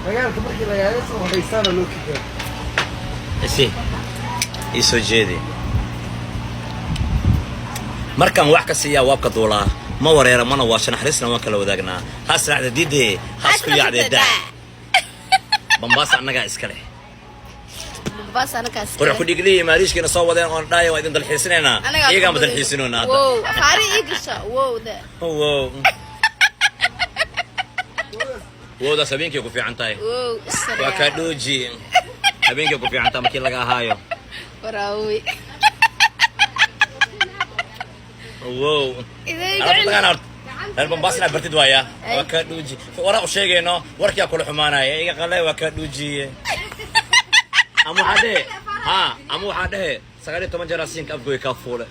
magaalka markii la yahay soo haystaana loo kiiyo isi iso jeedi markan wax ka siiya waabka duulaa ma wareera mana waa shanaxrisna waan kala wadaagnaa hasraacda diidee hasku yaacdeeda bambaas annaga iska leh bambaas annaga iska qurux ku dhigliye maaliishkina soo wadeen oon dhaayo waa idin dalxiisinayna iyaga ma dalxiisinoona hadda wow qaari igisha wow da wow wow da sabeenkii ku fiican tahay wow waa ka dhooji habeenkii ku fiican tahay markii laga haayo waraawi wow البمباسنا برتد وياه وكادوجي ورا شيء إنه وركيا كل حمانا إيه قال وكادوجي أمو حده ها أمو حده سكري تومن جراسين كأبغى يكفوله